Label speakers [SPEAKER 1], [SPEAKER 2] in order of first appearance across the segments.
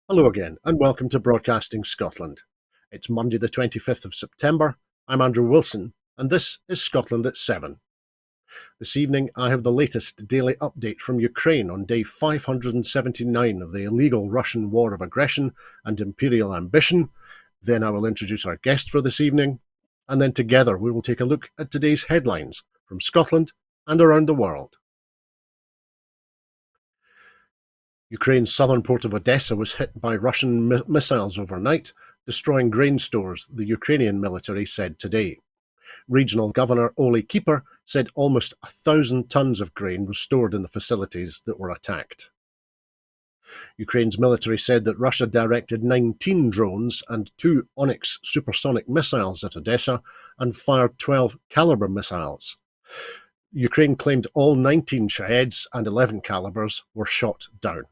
[SPEAKER 1] Hello again, and welcome to Broadcasting Scotland. It's Monday the 25th of September. I'm Andrew Wilson, and this is Scotland at 7. This evening I have the latest daily update from Ukraine on day 579 of the illegal Russian war of aggression and imperial ambition. Then I will introduce our guest for this evening, and then together we will take a look at today's headlines from Scotland and around the world. Ukraine's southern port of Odessa was hit by Russian missiles overnight, destroying grain stores, the Ukrainian military said today. Regional Governor Ole Keeper said almost 1,000 tons of grain was stored in the facilities that were attacked. Ukraine's military said that Russia directed 19 drones and 2 Onyx supersonic missiles at Odessa and fired 12 Caliber missiles. Ukraine claimed all 19 Shaheds and 11 Calibers were shot down.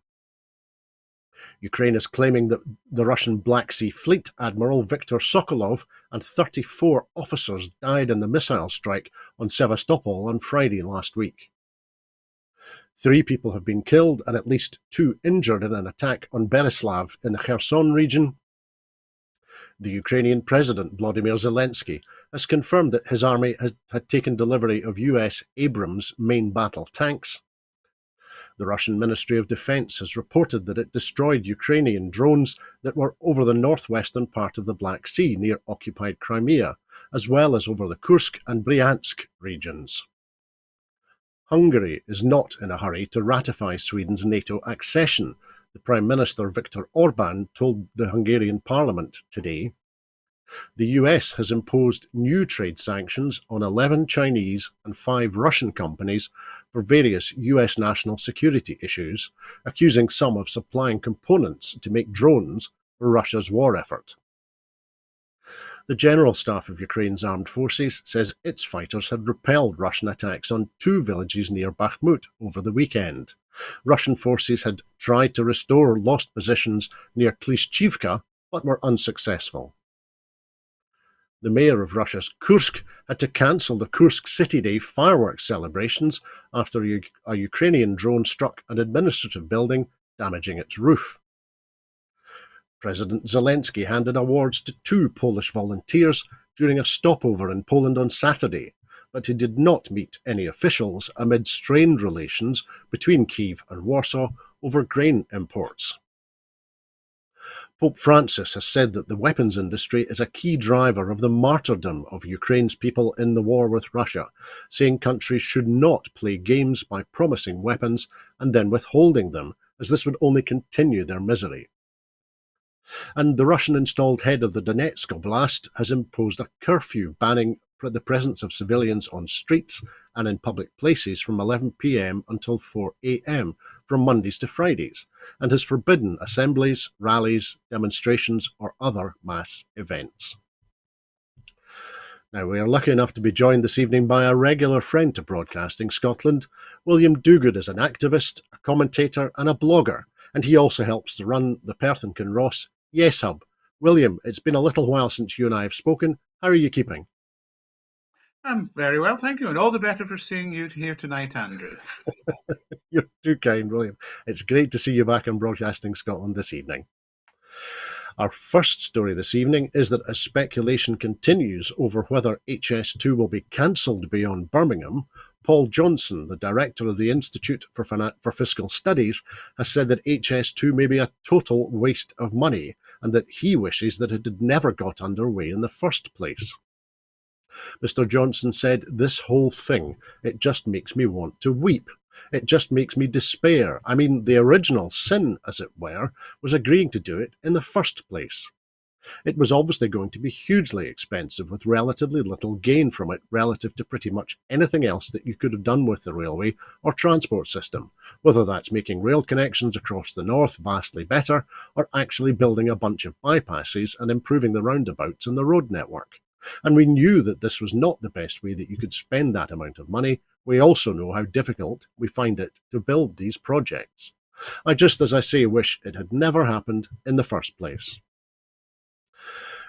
[SPEAKER 1] Ukraine is claiming that the Russian Black Sea Fleet Admiral Viktor Sokolov and 34 officers died in the missile strike on Sevastopol on Friday last week. 3 people have been killed and at least 2 injured in an attack on Berislav in the Kherson region. The Ukrainian President Volodymyr Zelensky has confirmed that his army had taken delivery of US Abrams main battle tanks. The Russian Ministry of Defense has reported that it destroyed Ukrainian drones that were over the northwestern part of the Black Sea near occupied Crimea, as well as over the Kursk and Bryansk regions. Hungary is not in a hurry to ratify Sweden's NATO accession, the Prime Minister Viktor Orban told the Hungarian Parliament today. The US has imposed new trade sanctions on 11 Chinese and 5 Russian companies for various US national security issues, accusing some of supplying components to make drones for Russia's war effort. The General Staff of Ukraine's armed forces says its fighters had repelled Russian attacks on 2 villages near Bakhmut over the weekend. Russian forces had tried to restore lost positions near Klishchivka, but were unsuccessful. The mayor of Russia's Kursk had to cancel the Kursk City Day fireworks celebrations after a Ukrainian drone struck an administrative building, damaging its roof. President Zelensky handed awards to 2 Polish volunteers during a stopover in Poland on Saturday, but he did not meet any officials amid strained relations between Kyiv and Warsaw over grain imports. Pope Francis has said that the weapons industry is a key driver of the martyrdom of Ukraine's people in the war with Russia, saying countries should not play games by promising weapons and then withholding them, as this would only continue their misery. And the Russian-installed head of the Donetsk Oblast has imposed a curfew banning the presence of civilians on streets and in public places from 11 p.m. until 4 a.m. from Mondays to Fridays, and has forbidden assemblies, rallies, demonstrations or other mass events. Now, we are lucky enough to be joined this evening by a regular friend to Broadcasting Scotland. William Duguid is an activist, a commentator and a blogger, and he also helps to run the Perth and Kinross Yes Hub. William, it's been a little while since you and I have spoken. How are you keeping?
[SPEAKER 2] I'm very well, thank you, and all the better for seeing you here tonight, Andrew.
[SPEAKER 1] You're too kind, William. It's great to see you back on Broadcasting Scotland this evening. Our first story this evening is that as speculation continues over whether HS2 will be cancelled beyond Birmingham, Paul Johnson, the director of the Institute for Fiscal Studies, has said that HS2 may be a total waste of money and that he wishes that it had never got underway in the first place. Mr. Johnson said, "This whole thing, it just makes me want to weep. It just makes me despair. I mean, the original sin, as it were, was agreeing to do it in the first place. It was obviously going to be hugely expensive with relatively little gain from it relative to pretty much anything else that you could have done with the railway or transport system, whether that's making rail connections across the north vastly better or actually building a bunch of bypasses and improving the roundabouts and the road network. And we knew that this was not the best way that you could spend that amount of money. We also know how difficult we find it to build these projects. I just, as I say, wish it had never happened in the first place."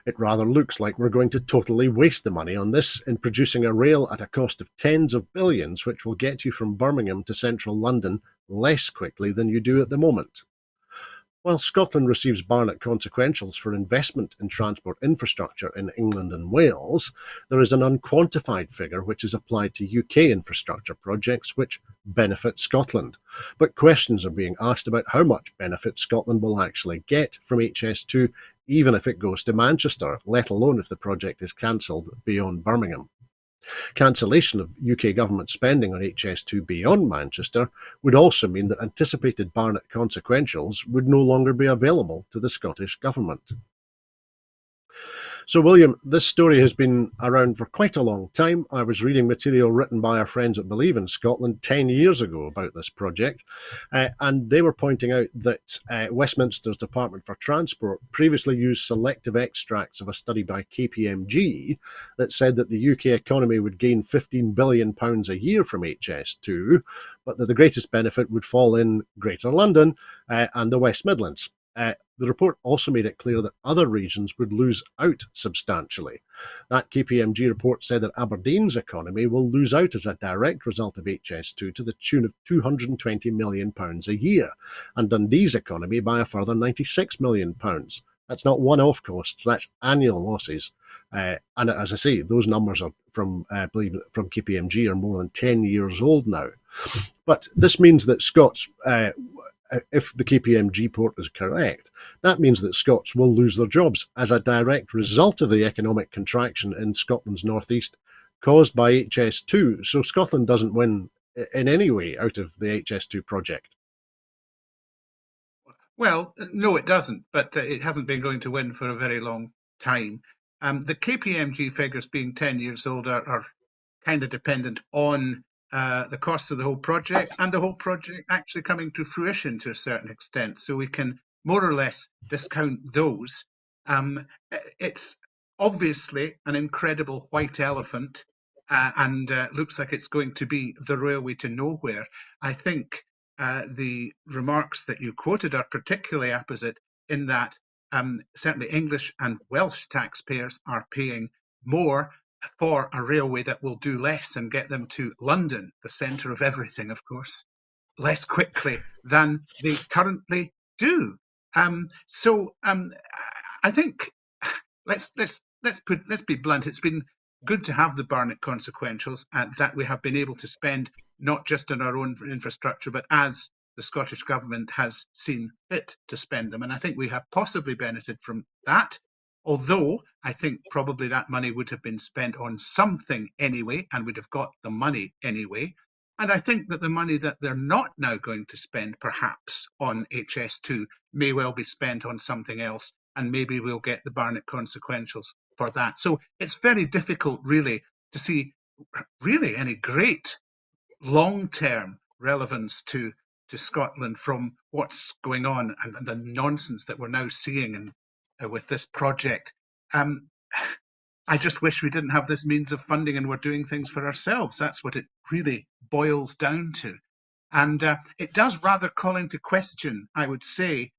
[SPEAKER 1] It rather looks like we're going to totally waste the money on this in producing a rail at a cost of tens of billions, which will get you from Birmingham to central London less quickly than you do at the moment. While Scotland receives Barnett consequentials for investment in transport infrastructure in England and Wales, there is an unquantified figure which is applied to UK infrastructure projects which benefit Scotland. But questions are being asked about how much benefit Scotland will actually get from HS2, even if it goes to Manchester, let alone if the project is cancelled beyond Birmingham. Cancellation of UK government spending on HS2 beyond Manchester would also mean that anticipated Barnett consequentials would no longer be available to the Scottish Government. So, William, this story has been around for quite a long time. I was reading material written by our friends at Believe in Scotland 10 years ago about this project, and they were pointing out that Westminster's Department for Transport previously used selective extracts of a study by KPMG that said that the UK economy would gain £15 billion a year from HS2, but that the greatest benefit would fall in Greater London and the West Midlands. The report also made it clear that other regions would lose out substantially. That KPMG report said that Aberdeen's economy will lose out as a direct result of HS2 to the tune of £220 million a year, and Dundee's economy by a further £96 million. That's not one-off costs, that's annual losses. And as I say, those numbers are from KPMG are more than 10 years old now. But this means that Scots, if the KPMG report is correct, that means that Scots will lose their jobs as a direct result of the economic contraction in Scotland's northeast caused by HS2. So Scotland doesn't win in any way out of the HS2 project.
[SPEAKER 2] Well, no, it doesn't, but it hasn't been going to win for a very long time. The KPMG figures being 10 years old are kind of dependent on the costs of the whole project and the whole project actually coming to fruition to a certain extent. So we can more or less discount those. It's obviously an incredible white elephant and looks like it's going to be the railway to nowhere. I think the remarks that you quoted are particularly apposite in that certainly English and Welsh taxpayers are paying more for a railway that will do less and get them to London, the centre of everything, of course, less quickly than they currently do. I think let's be blunt. It's been good to have the Barnett consequentials and that we have been able to spend not just on our own infrastructure, but as the Scottish Government has seen fit to spend them. And I think we have possibly benefited from that. Although I think probably that money would have been spent on something anyway, and would have got the money anyway. And I think that the money that they're not now going to spend, perhaps on HS2, may well be spent on something else, and maybe we'll get the Barnett consequentials for that. So it's very difficult, really, to see really any great long-term relevance to Scotland from what's going on and the nonsense that we're now seeing with this project. I just wish we didn't have this means of funding and we're doing things for ourselves. That's what it really boils down to. And it does rather call into question, I would say,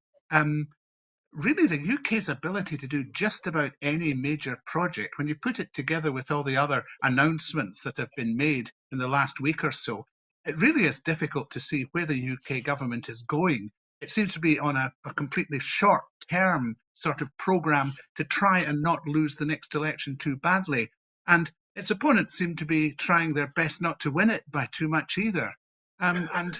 [SPEAKER 2] really the UK's ability to do just about any major project, when you put it together with all the other announcements that have been made in the last week or so, it really is difficult to see where the UK government is going. It seems to be on a completely short-term sort of programme to try and not lose the next election too badly. And its opponents seem to be trying their best not to win it by too much either. And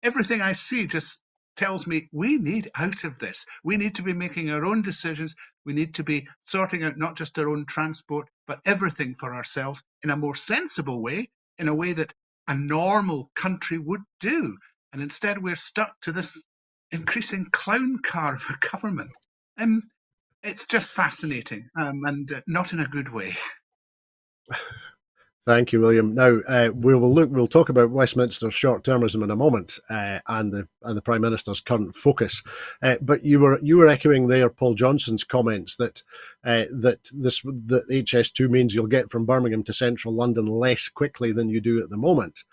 [SPEAKER 2] everything I see just tells me we need out of this. We need to be making our own decisions. We need to be sorting out not just our own transport, but everything for ourselves in a more sensible way, in a way that a normal country would do. And instead, we're stuck to this increasing clown car of a government. It's just fascinating and not in a good way.
[SPEAKER 1] Thank you, William. Now we'll talk about Westminster's short-termism in a moment and the Prime Minister's current focus. But you were echoing there Paul Johnson's comments that HS2 means you'll get from Birmingham to central London less quickly than you do at the moment.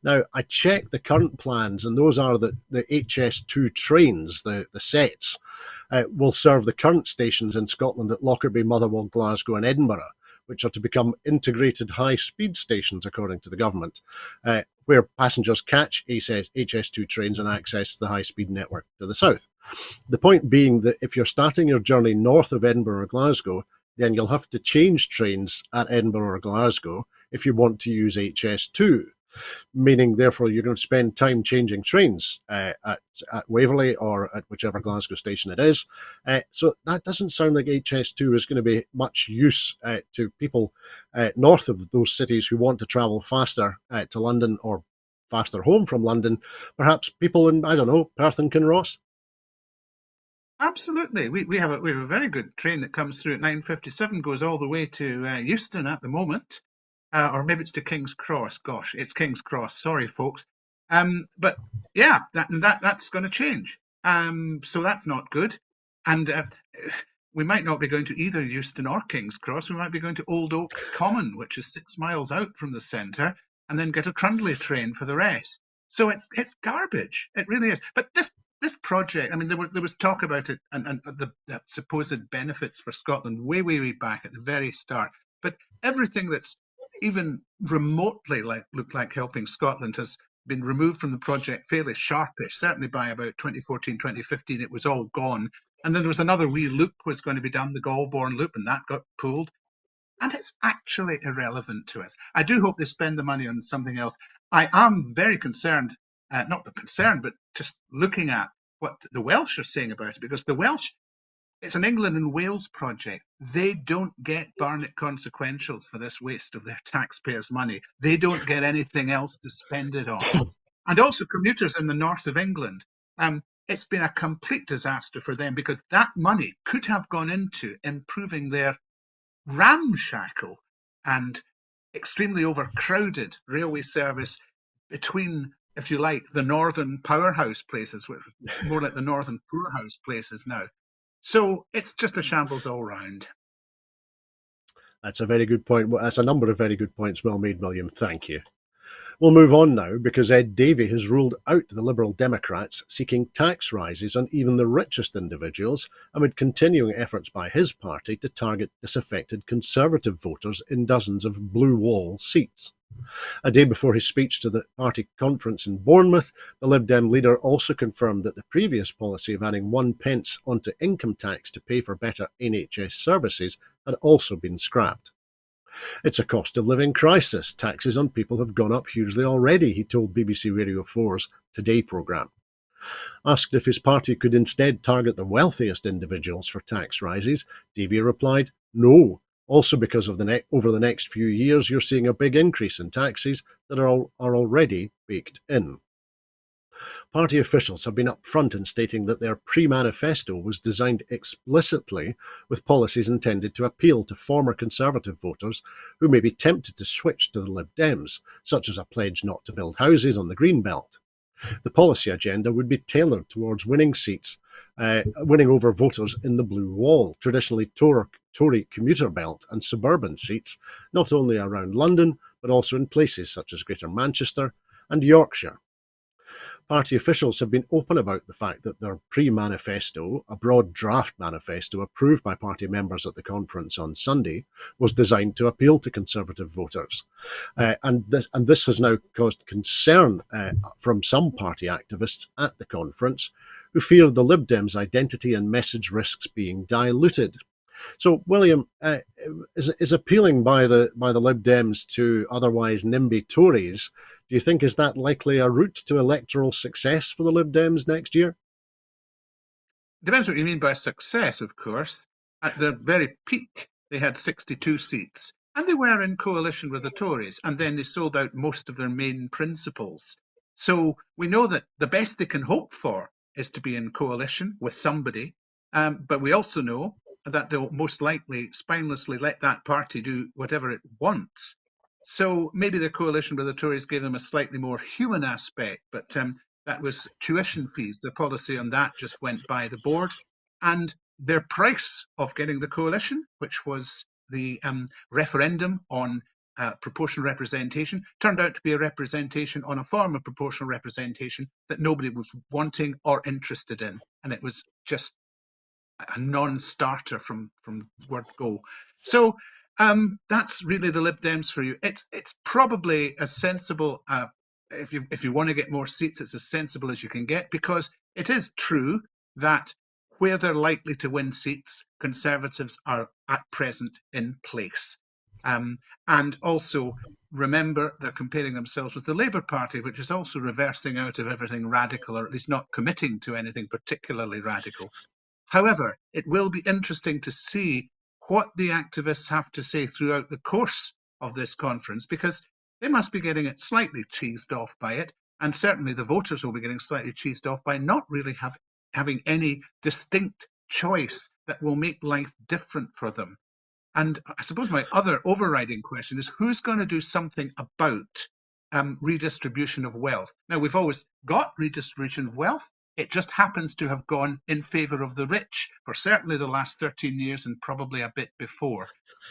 [SPEAKER 1] Now I checked the current plans, and those are that the HS2 trains, the sets, will serve the current stations in Scotland at Lockerbie, Motherwell, Glasgow, and Edinburgh, which are to become integrated high-speed stations, according to the government. where passengers catch HS2 trains and access the high-speed network to the south. The point being that if you're starting your journey north of Edinburgh or Glasgow, then you'll have to change trains at Edinburgh or Glasgow if you want to use HS2, meaning therefore you're going to spend time changing trains at Waverley or at whichever Glasgow station it is. So that doesn't sound like HS2 is going to be much use to people north of those cities who want to travel faster to London or faster home from London. Perhaps people in, I don't know, Perth and Kinross.
[SPEAKER 2] Absolutely. We have a very good train that comes through at 9:57, goes all the way to Euston at the moment, or maybe it's to King's Cross. Gosh, it's King's Cross. Sorry, folks. But yeah, that's going to change. So that's not good. And we might not be going to either Euston or King's Cross. We might be going to Old Oak Common, which is 6 miles out from the centre, and then get a Trundley train for the rest. So it's garbage. It really is. But this project, I mean, there was talk about it and the supposed benefits for Scotland way back at the very start. But everything that's even remotely looked like helping Scotland has been removed from the project fairly sharpish. Certainly by about 2014, 2015, it was all gone. And then there was another wee loop was going to be done, the Galborn loop, and that got pulled. And it's actually irrelevant to us. I do hope they spend the money on something else. I am very concerned, not concerned, but just looking at what the Welsh are saying about it, because the Welsh, it's an England and Wales project. They don't get Barnett consequentials for this waste of their taxpayers' money. They don't get anything else to spend it on. And also commuters in the north of England. It's been a complete disaster for them because that money could have gone into improving their ramshackle and extremely overcrowded railway service between, if you like, the northern powerhouse places, which is more like the northern poorhouse places now. So it's just a shambles all round.
[SPEAKER 1] That's a very good point. That's a number of very good points well made, William. Thank you. We'll move on now because Ed Davey has ruled out the Liberal Democrats seeking tax rises on even the richest individuals amid continuing efforts by his party to target disaffected Conservative voters in dozens of blue wall seats. A day before his speech to the party conference in Bournemouth, the Lib Dem leader also confirmed that the previous policy of adding 1 pence onto income tax to pay for better NHS services had also been scrapped. It's a cost of living crisis. Taxes on people have gone up hugely already, he told BBC Radio 4's Today programme. Asked if his party could instead target the wealthiest individuals for tax rises, Davey replied, no, also because of over the next few years you're seeing a big increase in taxes that are already baked in. Party officials have been upfront in stating that their pre-manifesto was designed explicitly with policies intended to appeal to former Conservative voters who may be tempted to switch to the Lib Dems, such as a pledge not to build houses on the Green Belt. The policy agenda would be tailored towards winning over voters in the Blue Wall, traditionally Tory commuter belt and suburban seats, not only around London, but also in places such as Greater Manchester and Yorkshire. Party officials have been open about the fact that their pre-manifesto, a broad draft manifesto approved by party members at the conference on Sunday, was designed to appeal to Conservative voters. And this has now caused concern from some party activists at the conference who fear the Lib Dems' identity and message risks being diluted. So, William, is appealing by the Lib Dems to otherwise NIMBY Tories, do you think is that likely a route to electoral success for the Lib Dems next year?
[SPEAKER 2] Depends what you mean by success, of course. At their very peak, they had 62 seats, and they were in coalition with the Tories, and then they sold out most of their main principles. So we know that the best they can hope for is to be in coalition with somebody, but we also know that they'll most likely spinelessly let that party do whatever it wants. So maybe the coalition with the Tories gave them a slightly more human aspect, but that was tuition fees. The policy on that just went by the board. And their price of getting the coalition, which was the referendum on proportional representation, turned out to be a representation on a form of proportional representation that nobody was wanting or interested in. And it was just a non-starter from word go. So that's really the Lib Dems for you. It's probably as sensible if you want to get more seats, it's as sensible as you can get, because it is true that where they're likely to win seats, Conservatives are at present in place. And also remember, they're comparing themselves with the Labour Party, which is also reversing out of everything radical, or at least not committing to anything particularly radical. However, it will be interesting to see what the activists have to say throughout the course of this conference, because they must be getting it slightly cheesed off by it. And certainly the voters will be getting slightly cheesed off by not really having any distinct choice that will make life different for them. And I suppose my other overriding question is, who's going to do something about redistribution of wealth? Now, we've always got redistribution of wealth. It just happens to have gone in favour of the rich for certainly the last 13 years and probably a bit before.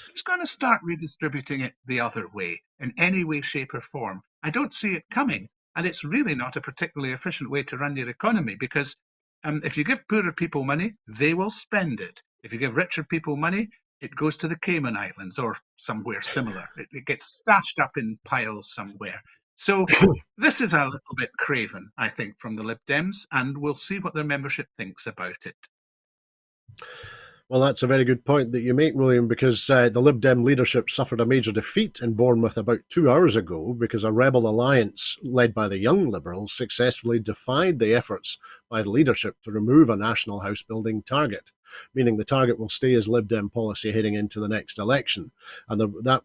[SPEAKER 2] Who's going to start redistributing it the other way, in any way, shape, or form? I don't see it coming. And it's really not a particularly efficient way to run your economy, because if you give poorer people money, they will spend it. If you give richer people money, it goes to the Cayman Islands or somewhere similar. It gets stashed up in piles somewhere. So this is a little bit craven, I think, from the Lib Dems, and we'll see what their membership thinks about it.
[SPEAKER 1] Well, that's a very good point that you make, William, because the Lib Dem leadership suffered a major defeat in Bournemouth about 2 hours ago because a rebel alliance led by the Young Liberals successfully defied the efforts by the leadership to remove a national house building target, meaning the target will stay as Lib Dem policy heading into the next election. And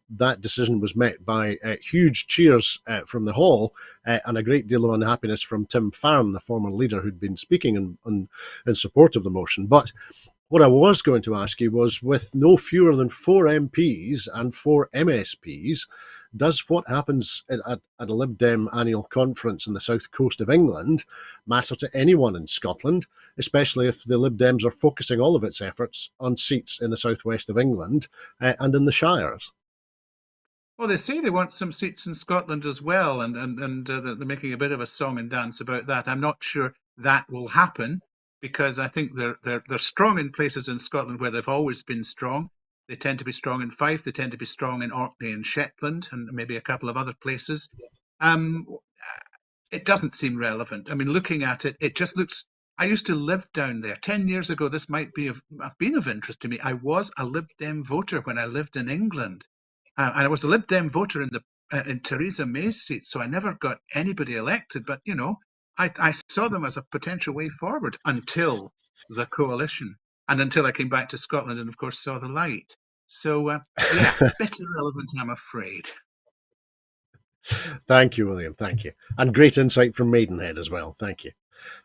[SPEAKER 1] that decision was met by huge cheers from the hall and a great deal of unhappiness from Tim Farron, the former leader who'd been speaking in support of the motion. But what I was going to ask you was, with no fewer than 4 MPs and 4 MSPs, does what happens at a Lib Dem annual conference in the south coast of England matter to anyone in Scotland, especially if the Lib Dems are focusing all of its efforts on seats in the southwest of England and in the Shires?
[SPEAKER 2] Well, they say they want some seats in Scotland as well, and they're making a bit of a song and dance about that. I'm not sure that will happen, because I think they're strong in places in Scotland where they've always been strong. They tend to be strong in Fife. They tend to be strong in Orkney and Shetland, and maybe a couple of other places. Um, it doesn't seem relevant. I mean, looking at it, it just looks. I used to live down there 10 years ago. This might have been of interest to me. I was a Lib Dem voter when I lived in England. And I was a Lib Dem voter in Theresa May's seat, so I never got anybody elected. But I saw them as a potential way forward until the coalition, and until I came back to Scotland, and of course saw the light. So yeah, a bit irrelevant, I'm afraid.
[SPEAKER 1] Thank you, William. Thank you. And great insight from Maidenhead as well. Thank you.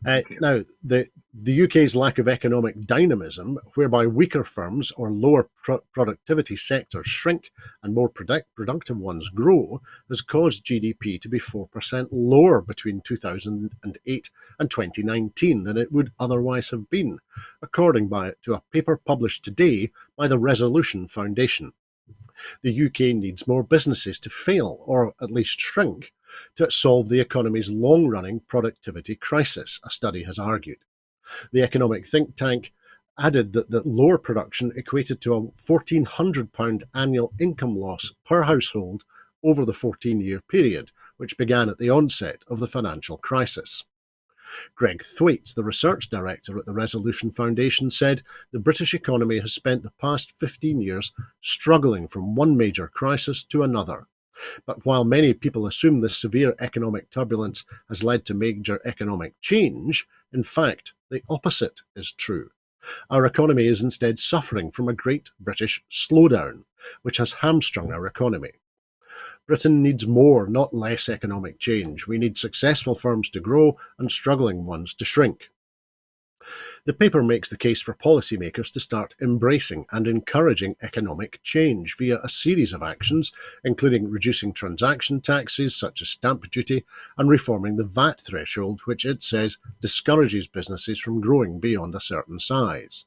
[SPEAKER 2] Thank you.
[SPEAKER 1] Now, the UK's lack of economic dynamism, whereby weaker firms or lower productivity sectors shrink and more productive ones grow, has caused GDP to be 4% lower between 2008 and 2019 than it would otherwise have been, according to a paper published today by the Resolution Foundation. The UK needs more businesses to fail, or at least shrink, to solve the economy's long-running productivity crisis, a study has argued. The economic think tank added that lower production equated to a £1,400 annual income loss per household over the 14-year period, which began at the onset of the financial crisis. Greg Thwaites, the research director at the Resolution Foundation, said the British economy has spent the past 15 years struggling from one major crisis to another. But while many people assume this severe economic turbulence has led to major economic change, in fact, the opposite is true. Our economy is instead suffering from a great British slowdown, which has hamstrung our economy. Britain needs more, not less economic change. We need successful firms to grow and struggling ones to shrink. The paper makes the case for policymakers to start embracing and encouraging economic change via a series of actions, including reducing transaction taxes such as stamp duty and reforming the VAT threshold, which it says discourages businesses from growing beyond a certain size.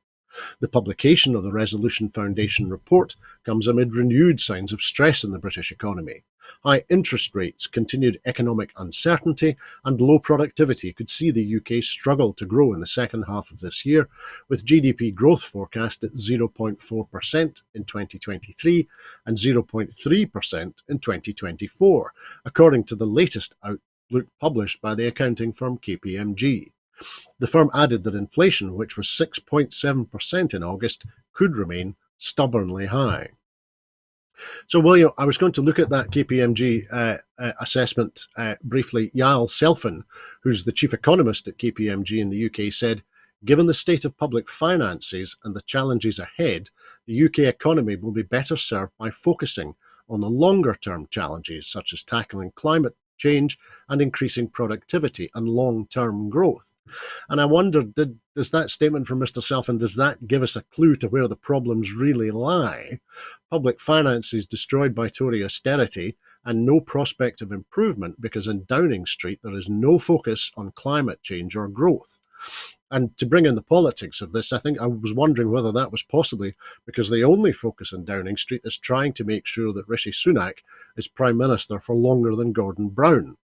[SPEAKER 1] The publication of the Resolution Foundation report comes amid renewed signs of stress in the British economy. High interest rates, continued economic uncertainty, and low productivity could see the UK struggle to grow in the second half of this year, with GDP growth forecast at 0.4% in 2023 and 0.3% in 2024, according to the latest outlook published by the accounting firm KPMG. The firm added that inflation, which was 6.7% in August, could remain stubbornly high. So, William, I was going to look at that KPMG assessment briefly. Yael Selfin, who's the chief economist at KPMG in the UK, said, given the state of public finances and the challenges ahead, the UK economy will be better served by focusing on the longer term challenges, such as tackling climate change and increasing productivity and long term growth. And I wonder, does that statement from Mr. Selfin, does that give us a clue to where the problems really lie? Public finances destroyed by Tory austerity and no prospect of improvement because in Downing Street there is no focus on climate change or growth. And to bring in the politics of this, I think I was wondering whether that was possibly because the only focus in Downing Street is trying to make sure that Rishi Sunak is Prime Minister for longer than Gordon Brown.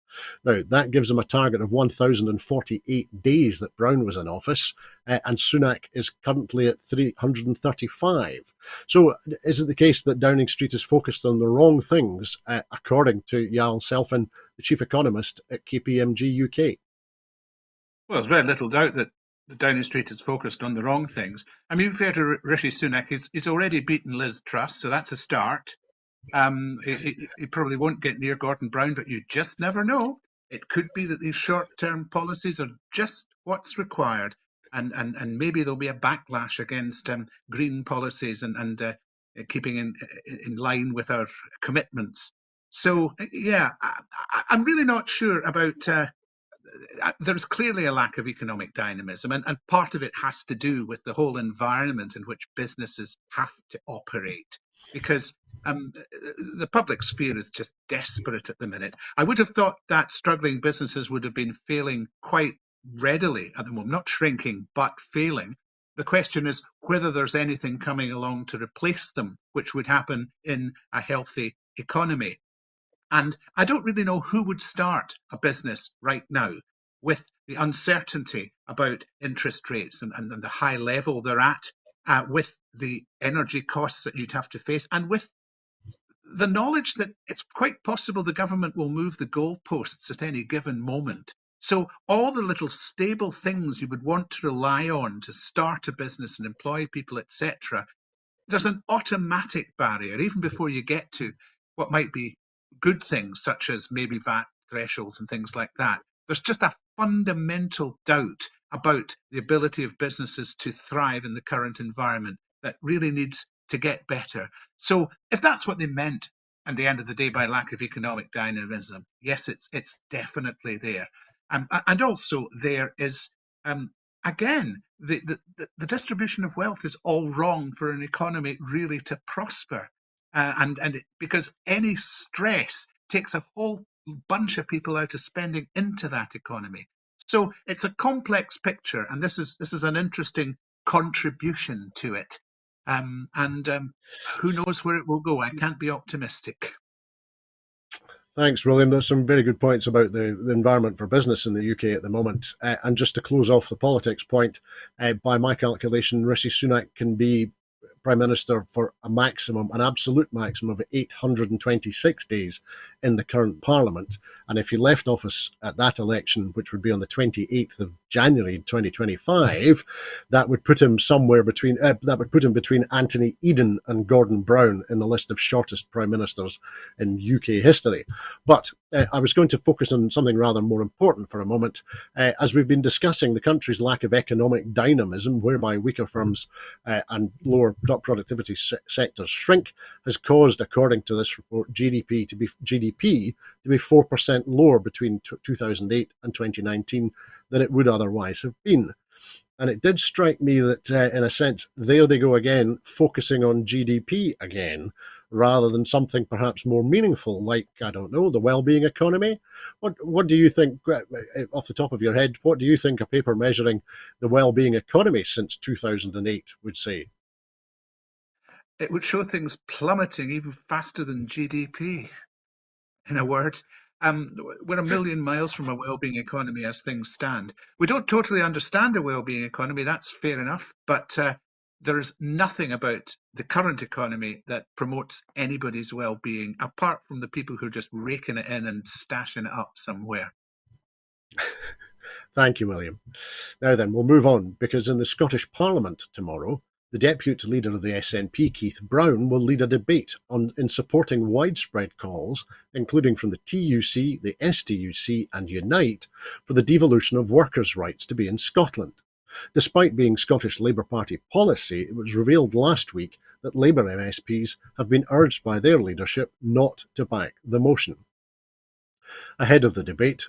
[SPEAKER 1] Now, that gives him a target of 1,048 days that Brown was in office, and Sunak is currently at 335. So, is it the case that Downing Street is focused on the wrong things, according to Yael Selfin, the chief economist at KPMG UK?
[SPEAKER 2] Well, there's very little doubt that the Downing Street is focused on the wrong things. I mean, fair to Rishi Sunak, he's already beaten Liz Truss, so that's a start. He probably won't get near Gordon Brown, but you just never know. It could be that these short-term policies are just what's required, and maybe there'll be a backlash against green policies and keeping in line with our commitments. So yeah, I'm really not sure about. There's clearly a lack of economic dynamism, and part of it has to do with the whole environment in which businesses have to operate. Because the public sphere is just desperate at the minute. I would have thought that struggling businesses would have been failing quite readily at the moment, not shrinking, but failing. The question is whether there's anything coming along to replace them, which would happen in a healthy economy. And I don't really know who would start a business right now with the uncertainty about interest rates and the high level they're at, with the energy costs that you'd have to face, and with the knowledge that it's quite possible the government will move the goalposts at any given moment. So all the little stable things you would want to rely on to start a business and employ people, etc., there's an automatic barrier, even before you get to what might be good things, such as maybe VAT thresholds and things like that. There's just a fundamental doubt about the ability of businesses to thrive in the current environment that really needs to get better. So, if that's what they meant at the end of the day by lack of economic dynamism, yes, it's definitely there. And also there is again, the distribution of wealth is all wrong for an economy really to prosper. Because any stress takes a whole bunch of people out of spending into that economy. So it's a complex picture, and this is an interesting contribution to it. And who knows where it will go? I can't be optimistic.
[SPEAKER 1] Thanks, William. There's some very good points about the environment for business in the UK at the moment. And just to close off the politics point, by my calculation, Rishi Sunak can be Prime Minister for an absolute maximum of 826 days in the current Parliament. And if he left office at that election, which would be on the 28th of January 2025, that would put him between Anthony Eden and Gordon Brown in the list of shortest Prime Ministers in UK history. But I was going to focus on something rather more important for a moment. As we've been discussing, the country's lack of economic dynamism, whereby weaker firms and lower productivity sectors shrink, has caused, according to this report, GDP to be 4% lower between 2008 and 2019 than it would otherwise have been. And it did strike me that, in a sense, there they go again, focusing on GDP again, rather than something perhaps more meaningful, like, I don't know, the well-being economy. What do you think, off the top of your head, what do you think a paper measuring the well-being economy since 2008 would say?
[SPEAKER 2] It would show things plummeting even faster than GDP. In a word, we're a million miles from a well-being economy as things stand. We don't totally understand a well-being economy, that's fair enough, but there's nothing about the current economy that promotes anybody's well-being, apart from the people who are just raking it in and stashing it up somewhere.
[SPEAKER 1] Thank you, William. Now then, we'll move on, because in the Scottish Parliament tomorrow, the Deputy Leader of the SNP, Keith Brown, will lead a debate in supporting widespread calls, including from the TUC, the STUC and Unite, for the devolution of workers' rights to be in Scotland. Despite being Scottish Labour Party policy, it was revealed last week that Labour MSPs have been urged by their leadership not to back the motion. Ahead of the debate,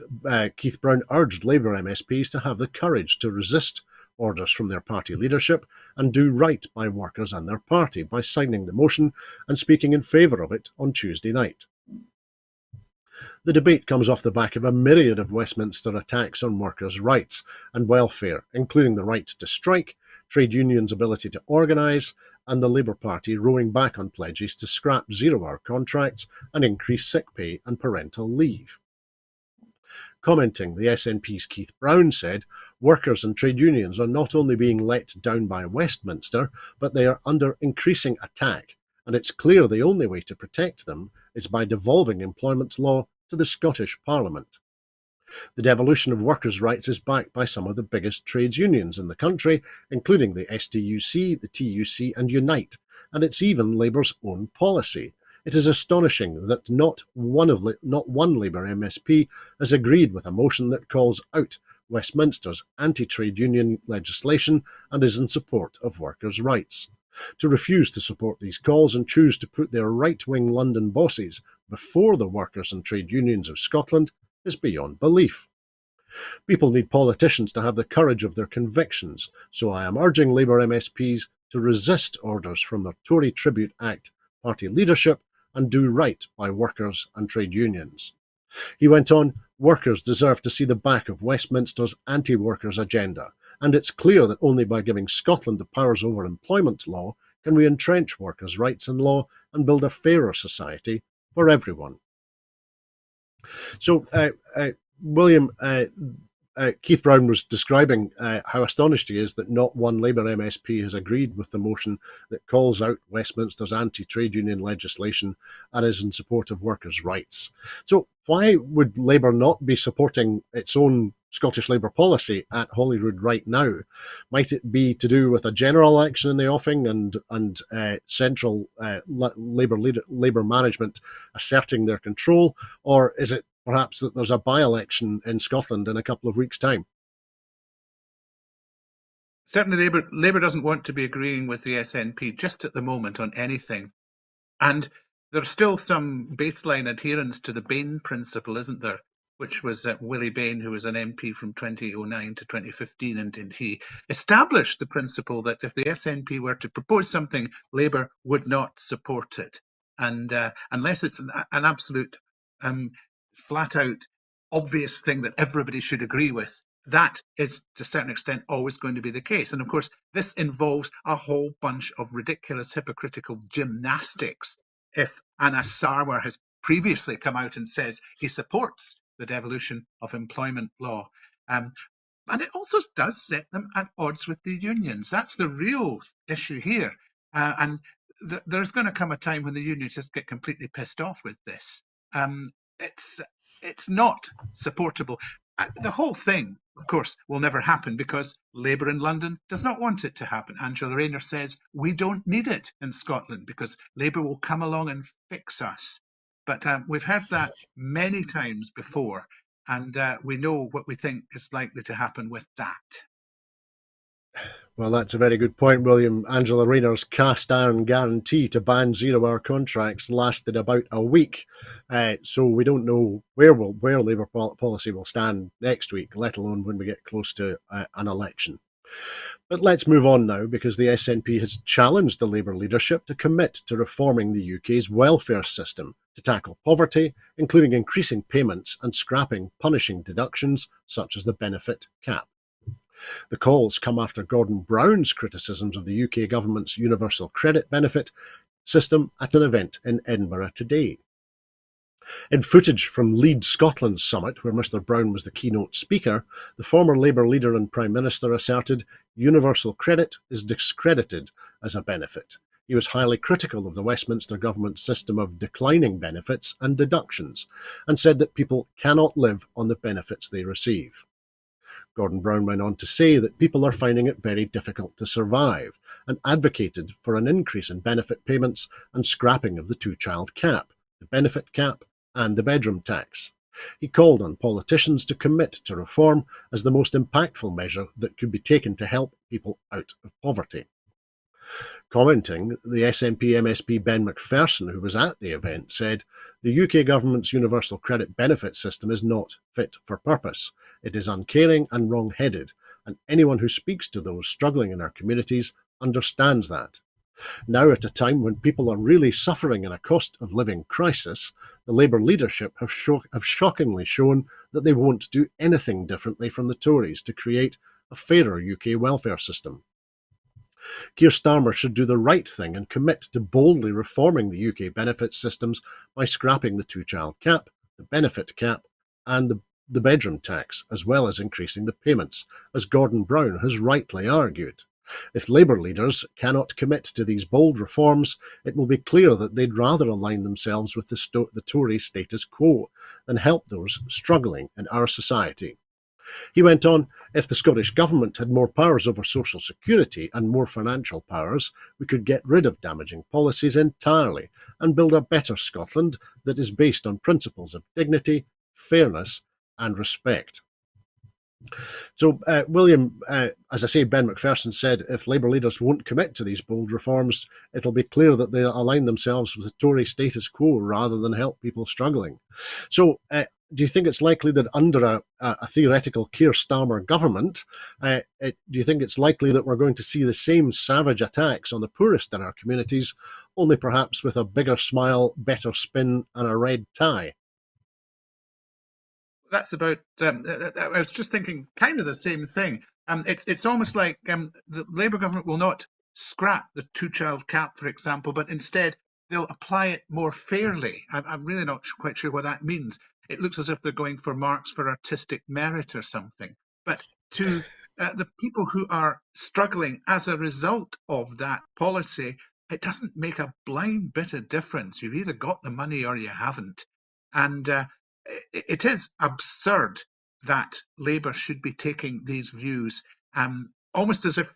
[SPEAKER 1] Keith Brown urged Labour MSPs to have the courage to resist orders from their party leadership and do right by workers and their party by signing the motion and speaking in favour of it on Tuesday night. The debate comes off the back of a myriad of Westminster attacks on workers' rights and welfare, including the right to strike, trade unions' ability to organise, and the Labour Party rowing back on pledges to scrap zero-hour contracts and increase sick pay and parental leave. Commenting, the SNP's Keith Brown said, workers and trade unions are not only being let down by Westminster, but they are under increasing attack, and it's clear the only way to protect them is by devolving employment law to the Scottish Parliament. The devolution of workers' rights is backed by some of the biggest trades unions in the country, including the STUC, the TUC and Unite, and it's even Labour's own policy. It is astonishing that not one Labour MSP has agreed with a motion that calls out Westminster's anti-trade union legislation and is in support of workers' rights. To refuse to support these calls and choose to put their right-wing London bosses before the workers and trade unions of Scotland is beyond belief. People need politicians to have the courage of their convictions, so I am urging Labour MSPs to resist orders from the Tory Tribute Act party leadership and do right by workers and trade unions. He went on, workers deserve to see the back of Westminster's anti-workers agenda, and it's clear that only by giving Scotland the powers over employment law can we entrench workers' rights in law and build a fairer society for everyone. So, William, Keith Brown was describing how astonished he is that not one Labour MSP has agreed with the motion that calls out Westminster's anti-trade union legislation and is in support of workers' rights. So why would Labour not be supporting its own Scottish Labour policy at Holyrood right now? Might it be to do with a general election in the offing and central Labour management asserting their control, or is it perhaps that there's a by-election in Scotland in a couple of weeks' time?
[SPEAKER 2] Certainly, Labour doesn't want to be agreeing with the SNP just at the moment on anything. And there's still some baseline adherence to the Bain principle, isn't there? Which was Willie Bain, who was an MP from 2009 to 2015, and he established the principle that if the SNP were to propose something, Labour would not support it, and unless it's an absolute, flat-out, obvious thing that everybody should agree with. That is, to a certain extent, always going to be the case. And of course, this involves a whole bunch of ridiculous, hypocritical gymnastics. If Anas Sarwar has previously come out and says he supports the devolution of employment law. And it also does set them at odds with the unions. That's the real issue here. And there's going to come a time when the unions just get completely pissed off with this. It's not supportable. The whole thing, of course, will never happen because Labour in London does not want it to happen. Angela Rayner says we don't need it in Scotland because Labour will come along and fix us. But we've heard that many times before, and we know what we think is likely to happen with that.
[SPEAKER 1] Well, that's a very good point, William. Angela Rayner's cast iron guarantee to ban zero-hour contracts lasted about a week, so we don't know where Labour policy will stand next week, let alone when we get close to an election. But let's move on now, because the SNP has challenged the Labour leadership to commit to reforming the UK's welfare system to tackle poverty, including increasing payments and scrapping punishing deductions such as the benefit cap. The calls come after Gordon Brown's criticisms of the UK government's universal credit benefit system at an event in Edinburgh today. In footage from Lead Scotland's summit, where Mr Brown was the keynote speaker, the former Labour leader and Prime Minister asserted universal credit is discredited as a benefit. He was highly critical of the Westminster government's system of declining benefits and deductions, and said that people cannot live on the benefits they receive. Gordon Brown went on to say that people are finding it very difficult to survive, and advocated for an increase in benefit payments and scrapping of the two-child cap, the benefit cap, and the bedroom tax. He called on politicians to commit to reform as the most impactful measure that could be taken to help people out of poverty. Commenting, the SNP MSP Ben McPherson, who was at the event, said, "The UK government's universal credit benefit system is not fit for purpose. It is uncaring and wrong-headed, and anyone who speaks to those struggling in our communities understands that. Now, at a time when people are really suffering in a cost of living crisis, the Labour leadership have shockingly shown that they won't do anything differently from the Tories to create a fairer UK welfare system. Keir Starmer should do the right thing and commit to boldly reforming the UK benefit systems by scrapping the two-child cap, the benefit cap, and the bedroom tax, as well as increasing the payments, as Gordon Brown has rightly argued. If Labour leaders cannot commit to these bold reforms, it will be clear that they'd rather align themselves with the Tory status quo than help those struggling in our society." He went on, "If the Scottish Government had more powers over social security and more financial powers, we could get rid of damaging policies entirely and build a better Scotland that is based on principles of dignity, fairness and respect." So, William, as I say, Ben McPherson said if Labour leaders won't commit to these bold reforms, it'll be clear that they align themselves with the Tory status quo rather than help people struggling. So, do you think it's likely that under a theoretical Keir Starmer government, do you think it's likely that we're going to see the same savage attacks on the poorest in our communities, only perhaps with a bigger smile, better spin and a red tie?
[SPEAKER 2] That's about. I was just thinking kind of the same thing. It's almost like the Labour government will not scrap the two-child cap, for example, but instead they'll apply it more fairly. I'm really not quite sure what that means. It looks as if they're going for marks for artistic merit or something. But to the people who are struggling as a result of that policy, it doesn't make a blind bit of difference. You've either got the money or you haven't. And it is absurd that Labour should be taking these views, almost as if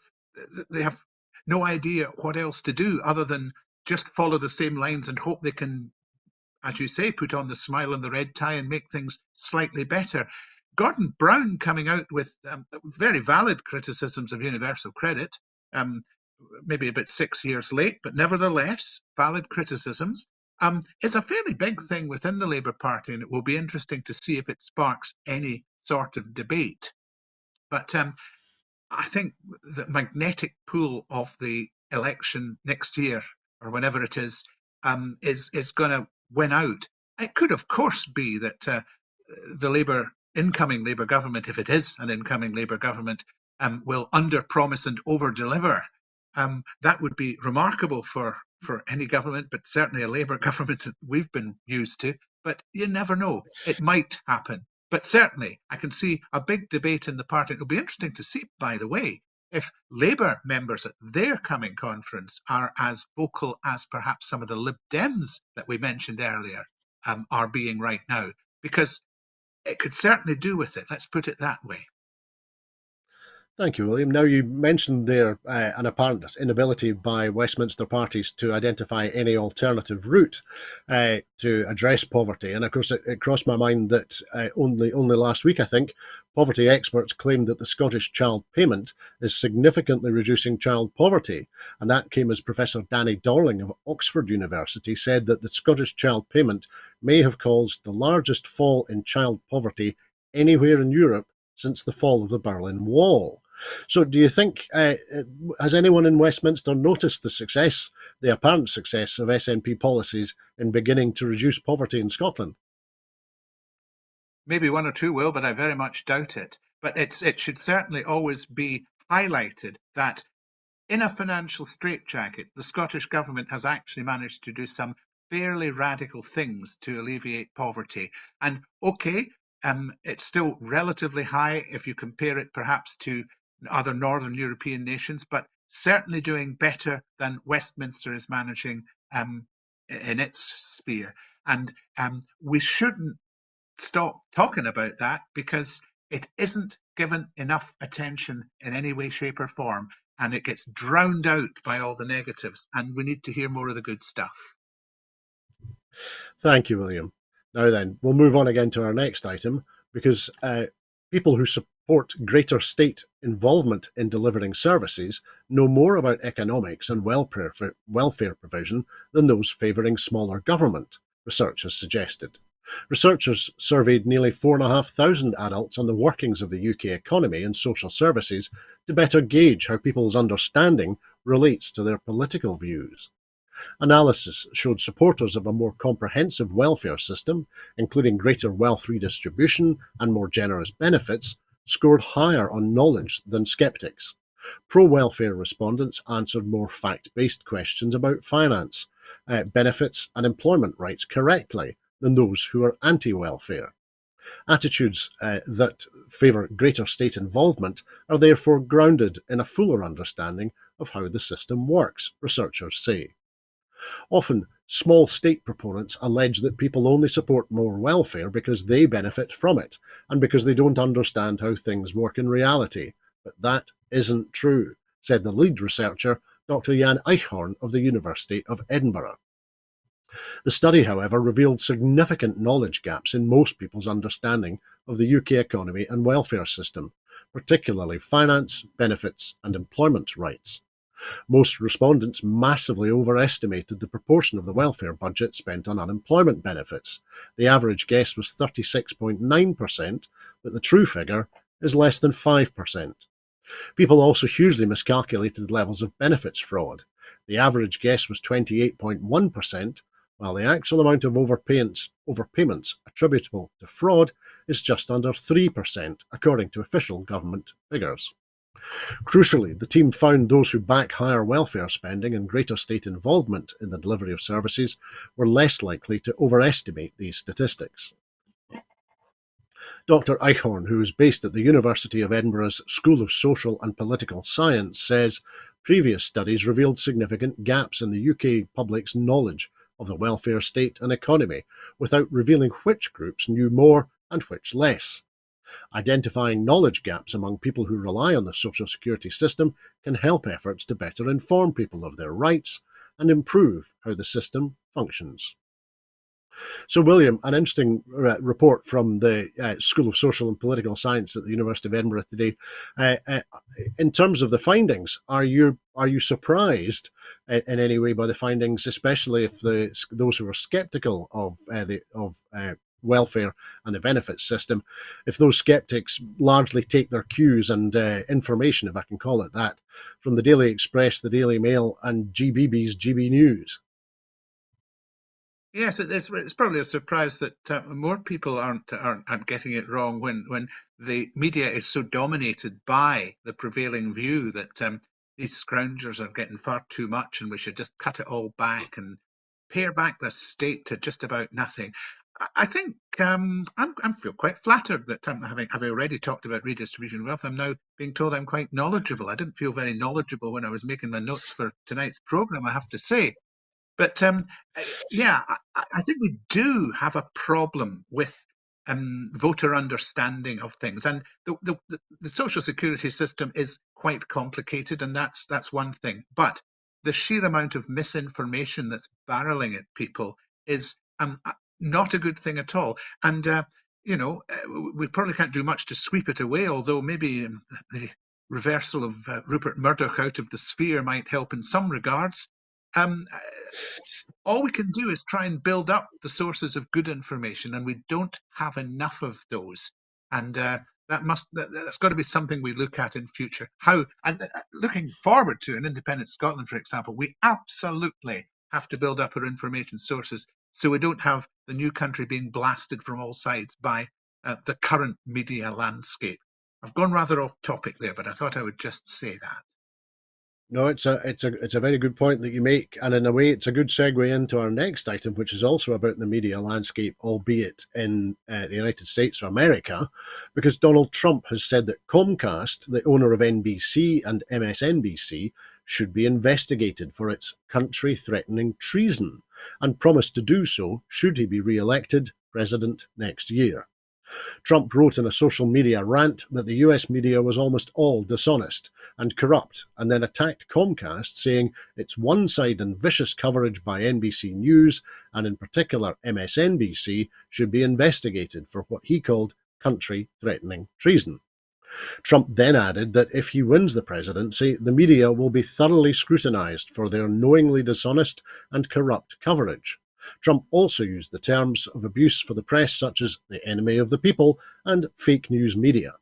[SPEAKER 2] they have no idea what else to do other than just follow the same lines and hope they can, as you say, put on the smile and the red tie and make things slightly better. Gordon Brown coming out with very valid criticisms of universal credit, um, maybe a bit 6 years late, but nevertheless, valid criticisms, is a fairly big thing within the Labour Party, and it will be interesting to see if it sparks any sort of debate. But I think the magnetic pull of the election next year, or whenever it is going to win out. It could, of course, be that the incoming Labour government, if it is an incoming Labour government, will under-promise and over-deliver. That would be remarkable for any government, but certainly a Labour government that we've been used to. But you never know. It might happen. But certainly, I can see a big debate in the party. It'll be interesting to see, by the way, if Labour members at their coming conference are as vocal as perhaps some of the Lib Dems that we mentioned earlier are being right now, because it could certainly do with it. Let's put it that way.
[SPEAKER 1] Thank you, William. Now, you mentioned there an apparent inability by Westminster parties to identify any alternative route to address poverty. And of course, it crossed my mind that only last week, I think, poverty experts claimed that the Scottish Child Payment is significantly reducing child poverty. And that came as Professor Danny Dorling of Oxford University said that the Scottish Child Payment may have caused the largest fall in child poverty anywhere in Europe since the fall of the Berlin Wall. So do you think, has anyone in Westminster noticed the apparent success of SNP policies in beginning to reduce poverty in Scotland?
[SPEAKER 2] Maybe one or two will, but I very much doubt it. But it should certainly always be highlighted that in a financial straitjacket, the Scottish Government has actually managed to do some fairly radical things to alleviate poverty. And okay, it's still relatively high if you compare it perhaps to other Northern European nations, but certainly doing better than Westminster is managing in its sphere. And we shouldn't stop talking about that because it isn't given enough attention in any way, shape, or form. And it gets drowned out by all the negatives. And we need to hear more of the good stuff.
[SPEAKER 1] Thank you, William. Now then, we'll move on again to our next item because people who support greater state involvement in delivering services know more about economics and welfare provision than those favouring smaller government, research has suggested. Researchers surveyed nearly 4,500 adults on the workings of the UK economy and social services to better gauge how people's understanding relates to their political views. Analysis showed supporters of a more comprehensive welfare system, including greater wealth redistribution and more generous benefits, scored higher on knowledge than sceptics. Pro-welfare respondents answered more fact-based questions about finance, benefits and employment rights correctly than those who are anti-welfare. Attitudes that favour greater state involvement are therefore grounded in a fuller understanding of how the system works, researchers say. Often, small state proponents allege that people only support more welfare because they benefit from it and because they don't understand how things work in reality. But that isn't true, said the lead researcher, Dr. Jan Eichhorn of the University of Edinburgh. The study, however, revealed significant knowledge gaps in most people's understanding of the UK economy and welfare system, particularly finance, benefits, and employment rights. Most respondents massively overestimated the proportion of the welfare budget spent on unemployment benefits. The average guess was 36.9%, but the true figure is less than 5%. People also hugely miscalculated levels of benefits fraud. The average guess was 28.1%, while the actual amount of overpayments attributable to fraud is just under 3%, according to official government figures. Crucially, the team found those who back higher welfare spending and greater state involvement in the delivery of services were less likely to overestimate these statistics. Dr. Eichhorn, who is based at the University of Edinburgh's School of Social and Political Science, says previous studies revealed significant gaps in the UK public's knowledge of the welfare state and economy, without revealing which groups knew more and which less. Identifying knowledge gaps among people who rely on the social security system can help efforts to better inform people of their rights and improve how the system functions. So, William, an interesting report from the School of Social and Political Science at the University of Edinburgh today. In terms of the findings, are you surprised in any way by the findings, especially if those who are sceptical of welfare and the benefits system, if those skeptics largely take their cues and information, if I can call it that, from the Daily Express, the Daily Mail, and GBB's GB News?
[SPEAKER 2] Yes, it's probably a surprise that more people aren't getting it wrong when the media is so dominated by the prevailing view that these scroungers are getting far too much and we should just cut it all back and pare back the state to just about nothing. I think I feel quite flattered that having already talked about redistribution of wealth, I'm now being told I'm quite knowledgeable. I didn't feel very knowledgeable when I was making the notes for tonight's program, I have to say. But yeah, I think we do have a problem with voter understanding of things, and the social security system is quite complicated, and that's one thing. But the sheer amount of misinformation that's barreling at people is not a good thing at all. And we probably can't do much to sweep it away. Although maybe the reversal of Rupert Murdoch out of the sphere might help in some regards. Um, all we can do is try and build up the sources of good information, and we don't have enough of those. And that's got to be something we look at in future. How and looking forward to an independent Scotland, for example, we absolutely have to build up our information sources so we don't have the new country being blasted from all sides by the current media landscape. I've gone rather off topic there, but I thought I would just say that.
[SPEAKER 1] No, it's a very good point that you make, and in a way, it's a good segue into our next item, which is also about the media landscape, albeit in the United States of America, because Donald Trump has said that Comcast, the owner of NBC and MSNBC, should be investigated for its country-threatening treason, and promised to do so should he be re-elected president next year. Trump wrote in a social media rant that the US media was almost all dishonest and corrupt, and then attacked Comcast, saying its one sided and vicious coverage by NBC News, and in particular MSNBC, should be investigated for what he called country threatening treason. Trump then added that if he wins the presidency, the media will be thoroughly scrutinized for their knowingly dishonest and corrupt coverage. Trump also used the terms of abuse for the press, such as the enemy of the people and fake news media.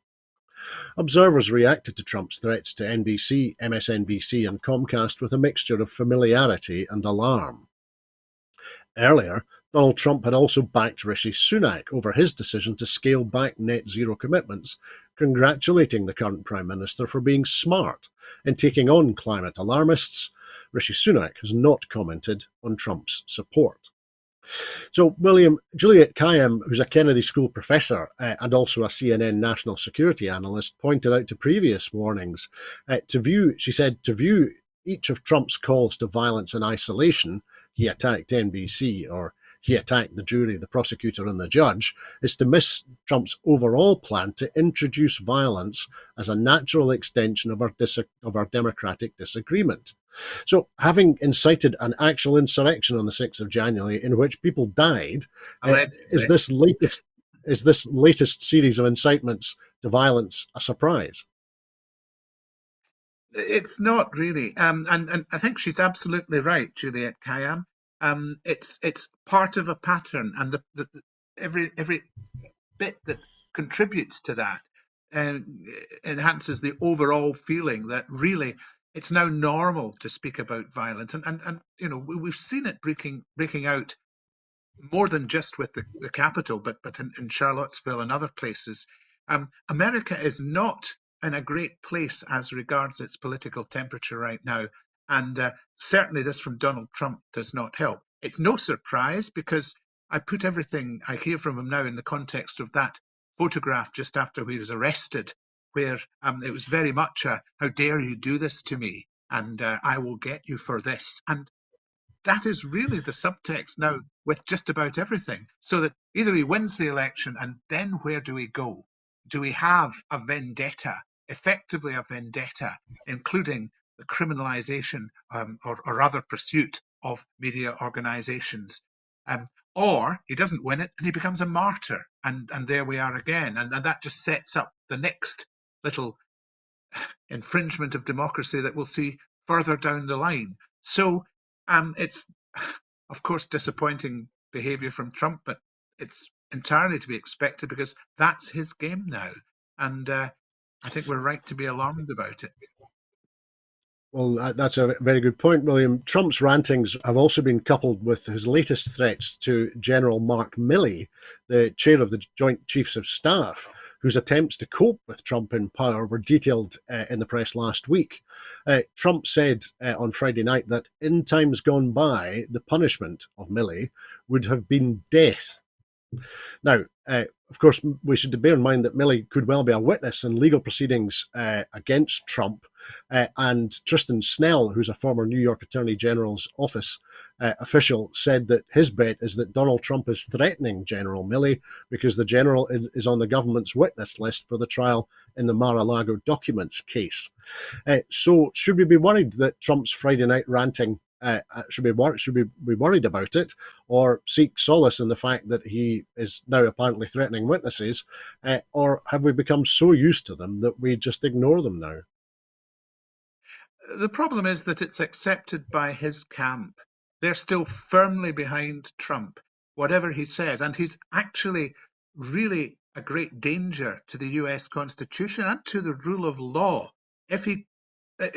[SPEAKER 1] Observers reacted to Trump's threats to NBC, MSNBC, and Comcast with a mixture of familiarity and alarm. Earlier, Donald Trump had also backed Rishi Sunak over his decision to scale back net zero commitments, congratulating the current Prime Minister for being smart in taking on climate alarmists. Rishi Sunak has not commented on Trump's support. So, William, Juliet Kayyem, who's a Kennedy School professor and also a CNN national security analyst, pointed out to previous warnings she said, to view each of Trump's calls to violence in isolation, he attacked NBC or he attacked the jury, the prosecutor, and the judge, is to miss Trump's overall plan to introduce violence as a natural extension of our democratic disagreement. So, having incited an actual insurrection on the 6th of January in which people died, is this latest series of incitements to violence a surprise?
[SPEAKER 2] It's not really, and I think she's absolutely right, Juliet Kayyem. It's part of a pattern, and every bit that contributes to that uh, enhances the overall feeling that really it's now normal to speak about violence, and we've seen it breaking out more than just with the capital, but in Charlottesville and other places. America is not in a great place as regards its political temperature right now, and certainly this from Donald Trump does not help. It's no surprise because I put everything I hear from him now in the context of that photograph just after he was arrested, where it was very much a "How dare you do this to me?" and "I will get you for this." And that is really the subtext now with just about everything. So that either he wins the election and then where do we go? Do we have a vendetta, effectively a vendetta, including the criminalization or other pursuit of media organizations? Or he doesn't win it and he becomes a martyr. And there we are again. And that just sets up the next little infringement of democracy that we'll see further down the line. So it's, of course, disappointing behaviour from Trump, but it's entirely to be expected because that's his game now. And I think we're right to be alarmed about it.
[SPEAKER 1] Well, that's a very good point, William. Trump's rantings have also been coupled with his latest threats to General Mark Milley, the chair of the Joint Chiefs of Staff, whose attempts to cope with Trump in power were detailed in the press last week. Trump said on Friday night that in times gone by, the punishment of Milley would have been death. Now, of course, we should bear in mind that Milley could well be a witness in legal proceedings against Trump. And Tristan Snell, who's a former New York Attorney General's office official, said that his bet is that Donald Trump is threatening General Milley because the general is on the government's witness list for the trial in the Mar-a-Lago documents case. So should we be worried that Trump's Friday night ranting should we be worried about it, or seek solace in the fact that he is now apparently threatening witnesses, or have we become so used to them that we just ignore them now?
[SPEAKER 2] The problem is that it's accepted by his camp. They're still firmly behind Trump, whatever he says. And he's actually really a great danger to the US Constitution and to the rule of law if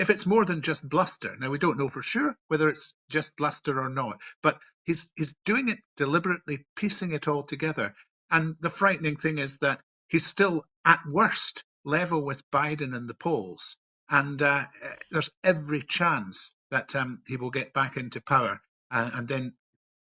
[SPEAKER 2] it's more than just bluster. Now we don't know for sure whether it's just bluster or not, but he's doing it deliberately, piecing it all together. And the frightening thing is that he's still at worst level with Biden in the polls. and there's every chance that he will get back into power, and then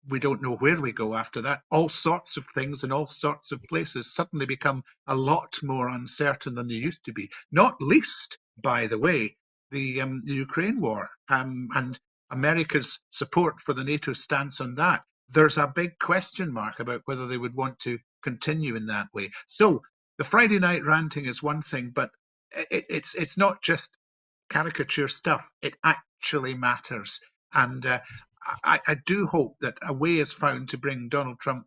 [SPEAKER 2] we don't know where we go after that. All sorts of things in all sorts of places suddenly become a lot more uncertain than they used to be. Not least, by the way, the Ukraine war and America's support for the NATO stance on that. There's a big question mark about whether they would want to continue in that way. So the Friday night ranting is one thing, but it's not just caricature stuff. It actually matters, and I do hope that a way is found to bring Donald Trump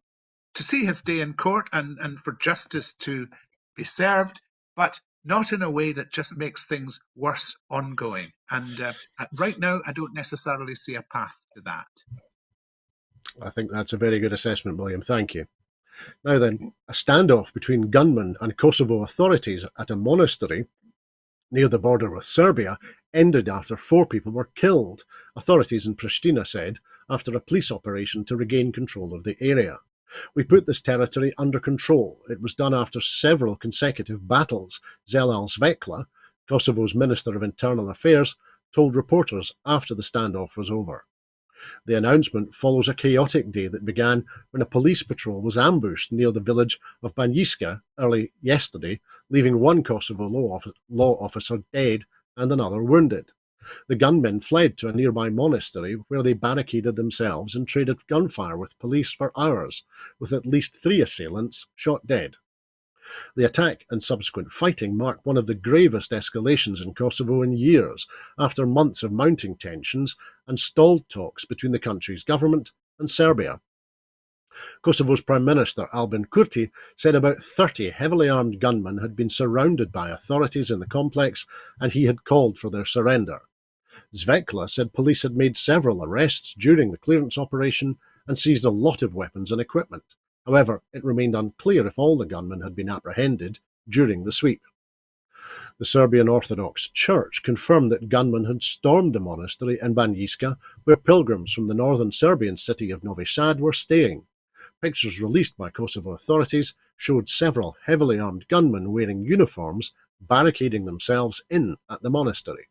[SPEAKER 2] to see his day in court and for justice to be served, but not in a way that just makes things worse ongoing. And right now, I don't necessarily see a path to that.
[SPEAKER 1] I think that's a very good assessment, William. Thank you. Now then, a standoff between gunmen and Kosovo authorities at a monastery near the border with Serbia ended after 4 people were killed, authorities in Pristina said, after a police operation to regain control of the area. We put this territory under control. It was done after several consecutive battles, Zelal Zvekla, Kosovo's Minister of Internal Affairs, told reporters after the standoff was over. The announcement follows a chaotic day that began when a police patrol was ambushed near the village of Banjiska early yesterday, leaving one Kosovo law officer dead and another wounded. The gunmen fled to a nearby monastery where they barricaded themselves and traded gunfire with police for hours, with at least 3 assailants shot dead. The attack and subsequent fighting marked one of the gravest escalations in Kosovo in years, after months of mounting tensions and stalled talks between the country's government and Serbia. Kosovo's Prime Minister Albin Kurti said about 30 heavily armed gunmen had been surrounded by authorities in the complex and he had called for their surrender. Zvekla said police had made several arrests during the clearance operation and seized a lot of weapons and equipment. However, it remained unclear if all the gunmen had been apprehended during the sweep. The Serbian Orthodox Church confirmed that gunmen had stormed the monastery in Banjiska, where pilgrims from the northern Serbian city of Novi Sad were staying. Pictures released by Kosovo authorities showed several heavily armed gunmen wearing uniforms barricading themselves in at the monastery.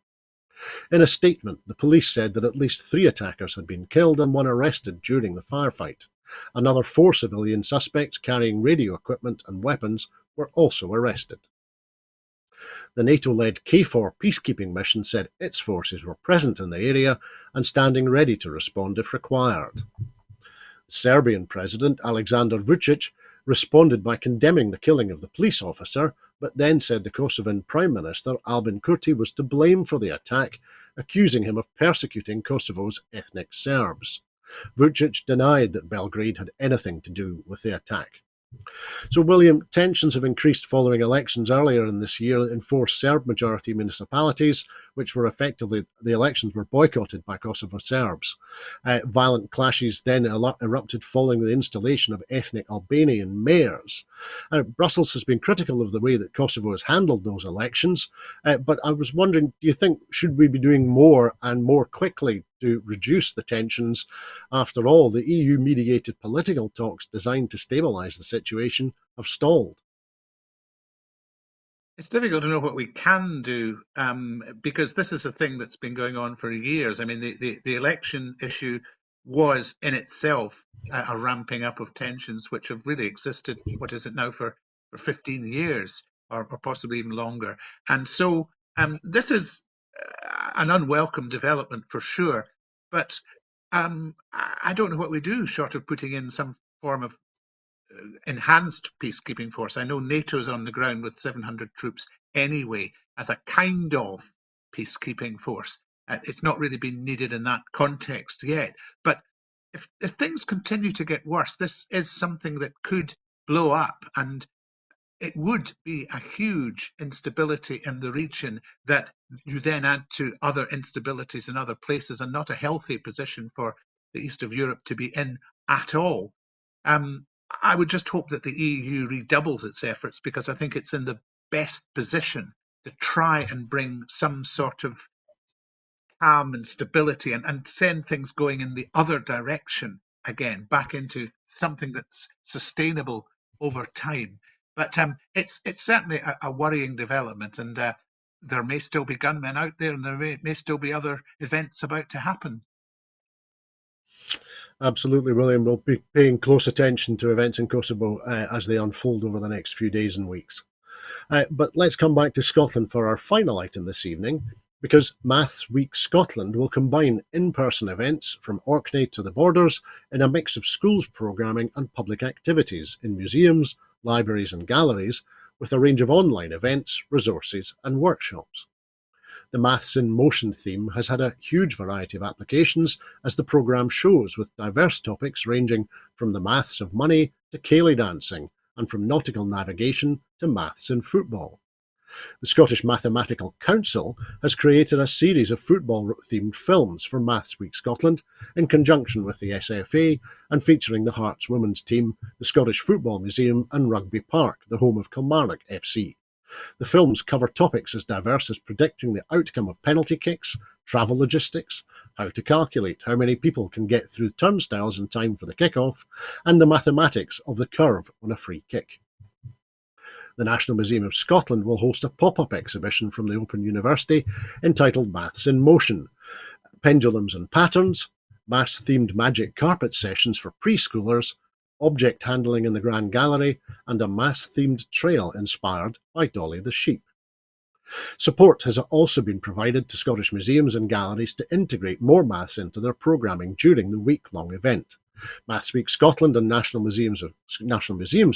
[SPEAKER 1] In a statement, the police said that at least 3 attackers had been killed and 1 arrested during the firefight. Another 4 civilian suspects carrying radio equipment and weapons were also arrested. The NATO-led KFOR peacekeeping mission said its forces were present in the area and standing ready to respond if required. The Serbian President Aleksandar Vučić responded by condemning the killing of the police officer, but then said the Kosovan Prime Minister Albin Kurti was to blame for the attack, accusing him of persecuting Kosovo's ethnic Serbs. Vučić denied that Belgrade had anything to do with the attack. So, William, tensions have increased following elections earlier in this year in 4 Serb-majority municipalities, which were effectively, the elections were boycotted by Kosovo Serbs. Violent clashes then erupted following the installation of ethnic Albanian mayors. Brussels has been critical of the way that Kosovo has handled those elections, but I was wondering, do you think, should we be doing more and more quickly to reduce the tensions? After all, the EU-mediated political talks designed to stabilise the situation have stalled.
[SPEAKER 2] It's difficult to know what we can do because this is a thing that's been going on for years. I mean, the election issue was in itself a ramping up of tensions which have really existed, what is it now, for 15 years or possibly even longer. And so this is an unwelcome development for sure. But I don't know what we do short of putting in some form of enhanced peacekeeping force. I know NATO's on the ground with 700 troops anyway, as a kind of peacekeeping force. It's not really been needed in that context yet. But if things continue to get worse, this is something that could blow up, and it would be a huge instability in the region that you then add to other instabilities in other places, and not a healthy position for the east of Europe to be in at all. I would just hope that the EU redoubles its efforts, because I think it's in the best position to try and bring some sort of calm and stability and send things going in the other direction again, back into something that's sustainable over time. But it's certainly a worrying development, and there may still be gunmen out there, and there may still be other events about to happen.
[SPEAKER 1] Absolutely, William. We'll be paying close attention to events in Kosovo as they unfold over the next few days and weeks. But let's come back to Scotland for our final item this evening, because Maths Week Scotland will combine in-person events from Orkney to the borders in a mix of schools programming and public activities in museums, libraries and galleries, with a range of online events, resources and workshops. The Maths in Motion theme has had a huge variety of applications, as the programme shows, with diverse topics ranging from the maths of money to ceilidh dancing, and from nautical navigation to maths in football. The Scottish Mathematical Council has created a series of football-themed films for Maths Week Scotland in conjunction with the SFA, and featuring the Hearts women's team, the Scottish Football Museum and Rugby Park, the home of Kilmarnock FC. The films cover topics as diverse as predicting the outcome of penalty kicks, travel logistics, how to calculate how many people can get through turnstiles in time for the kick-off, and the mathematics of the curve on a free kick. The National Museum of Scotland will host a pop-up exhibition from the Open University entitled Maths in Motion, Pendulums and Patterns, maths-themed magic carpet sessions for preschoolers, object handling in the Grand Gallery, and a maths-themed trail inspired by Dolly the sheep. Support has also been provided to Scottish museums and galleries to integrate more maths into their programming during the week-long event. Maths Week Scotland and National Museums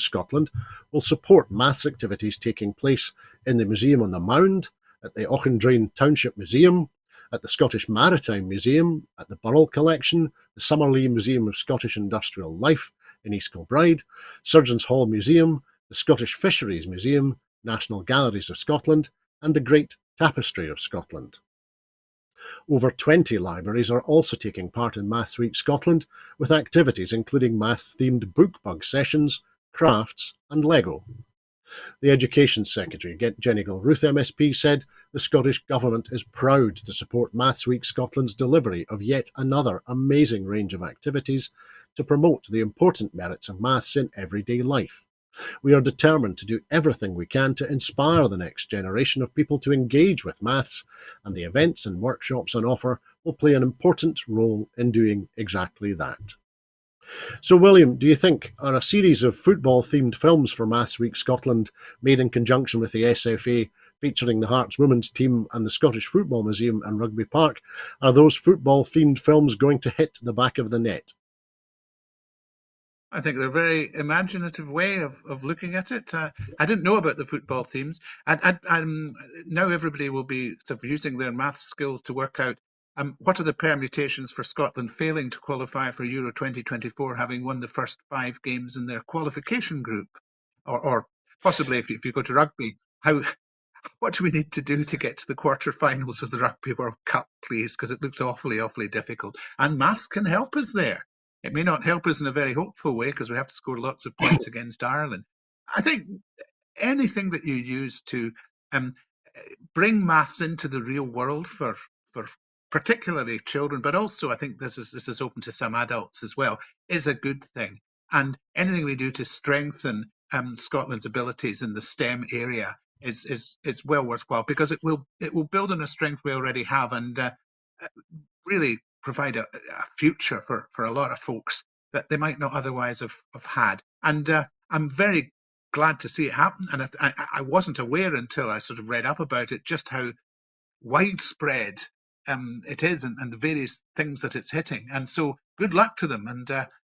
[SPEAKER 1] Scotland will support maths activities taking place in the Museum on the Mound, at the Auchendrane Township Museum, at the Scottish Maritime Museum, at the Burrell Collection, the Summerlee Museum of Scottish Industrial Life in East Kilbride, Surgeons Hall Museum, the Scottish Fisheries Museum, National Galleries of Scotland, and the Great Tapestry of Scotland. Over 20 libraries are also taking part in Maths Week Scotland, with activities including maths-themed book bug sessions, crafts and Lego. The Education Secretary, Jenny Gilruth MSP, said the Scottish Government is proud to support Maths Week Scotland's delivery of yet another amazing range of activities to promote the important merits of maths in everyday life. We are determined to do everything we can to inspire the next generation of people to engage with maths, and the events and workshops on offer will play an important role in doing exactly that. So, William, do you think a series of football-themed films for Maths Week Scotland, made in conjunction with the SFA, featuring the Hearts women's team and the Scottish Football Museum and Rugby Park, are those football-themed films going to hit the back of the net?
[SPEAKER 2] I think they're a very imaginative way of looking at it. I didn't know about the football themes. Now everybody will be sort of using their maths skills to work out what are the permutations for Scotland failing to qualify for Euro 2024, having won the first 5 games in their qualification group, or possibly if you go to rugby, what do we need to do to get to the quarterfinals of the Rugby World Cup, please? Because it looks awfully, awfully difficult. And maths can help us there. It may not help us in a very hopeful way because we have to score lots of points against Ireland. I think anything that you use to um, bring maths into the real world for particularly children, but also I think this is open to some adults as well, is a good thing. And anything we do to strengthen Scotland's abilities in the STEM area is well worthwhile, because it will build on a strength we already have, and really provide a future for a lot of folks that they might not otherwise have had. And I'm very glad to see it happen. And I wasn't aware until I sort of read up about it just how widespread it is, and the various things that it's hitting. And so good luck to them. And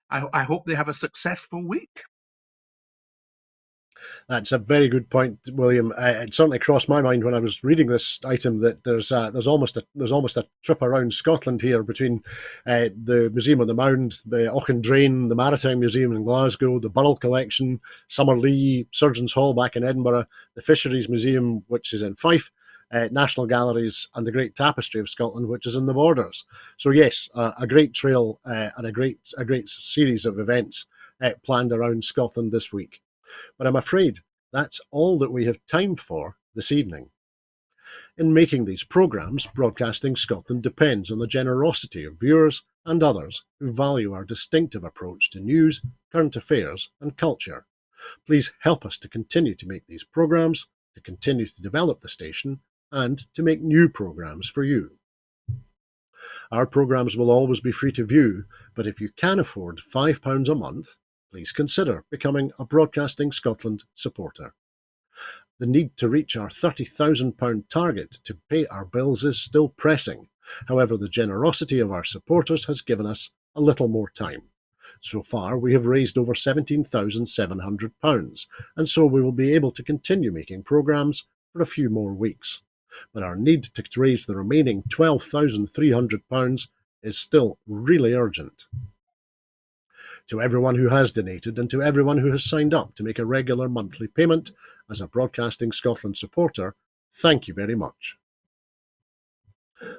[SPEAKER 2] I hope they have a successful week.
[SPEAKER 1] That's a very good point, William. It certainly crossed my mind when I was reading this item that there's almost a trip around Scotland here between the Museum on the Mound, the Auchendrane, the Maritime Museum in Glasgow, the Burrell Collection, Summerlee, Surgeons Hall back in Edinburgh, the Fisheries Museum, which is in Fife, National Galleries, and the Great Tapestry of Scotland, which is in the Borders. So yes, a great trail and a great series of events planned around Scotland this week. But I'm afraid that's all that we have time for this evening. In making these programmes, Broadcasting Scotland depends on the generosity of viewers and others who value our distinctive approach to news, current affairs and culture. Please help us to continue to make these programmes, to continue to develop the station, and to make new programmes for you. Our programmes will always be free to view, but if you can afford £5 a month, please consider becoming a Broadcasting Scotland supporter. The need to reach our £30,000 target to pay our bills is still pressing. However, the generosity of our supporters has given us a little more time. So far, we have raised over £17,700, and so we will be able to continue making programmes for a few more weeks. But our need to raise the remaining £12,300 is still really urgent. To everyone who has donated and to everyone who has signed up to make a regular monthly payment as a Broadcasting Scotland supporter, thank you very much.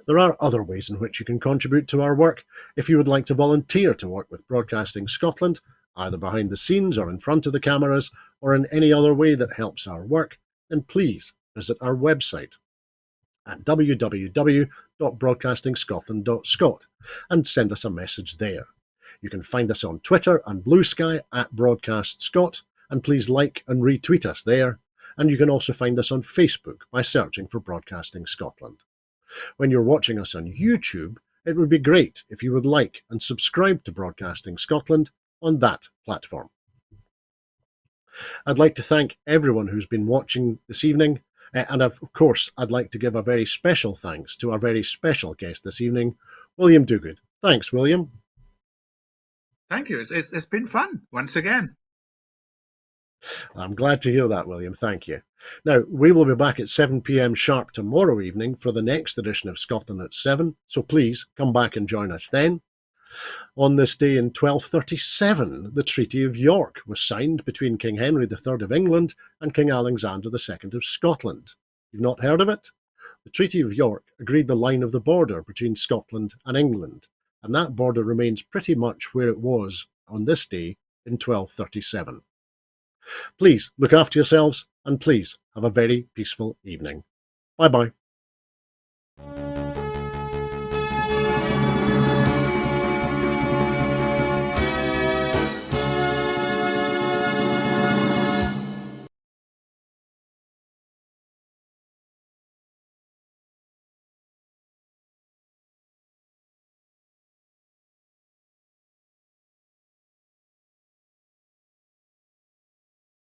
[SPEAKER 1] There are other ways in which you can contribute to our work. If you would like to volunteer to work with Broadcasting Scotland, either behind the scenes or in front of the cameras, or in any other way that helps our work, then please visit our website at www.broadcastingscotland.scot and send us a message there. You can find us on Twitter and Blue Sky at BroadcastScot, and please like and retweet us there. And you can also find us on Facebook by searching for Broadcasting Scotland. When you're watching us on YouTube, it would be great if you would like and subscribe to Broadcasting Scotland on that platform. I'd like to thank everyone who's been watching this evening, and of course I'd like to give a very special thanks to our very special guest this evening, William Duguid. Thanks, William.
[SPEAKER 2] Thank you. It's been fun once again.
[SPEAKER 1] I'm glad to hear that, William. Thank you. Now, we will be back at 7 p.m. sharp tomorrow evening for the next edition of Scotland at 7, so please come back and join us then. On this day in 1237, the Treaty of York was signed between King Henry III of England and King Alexander II of Scotland. You've not heard of it? The Treaty of York agreed the line of the border between Scotland and England, and that border remains pretty much where it was on this day in 1237. Please look after yourselves and please have a very peaceful evening. Bye-bye.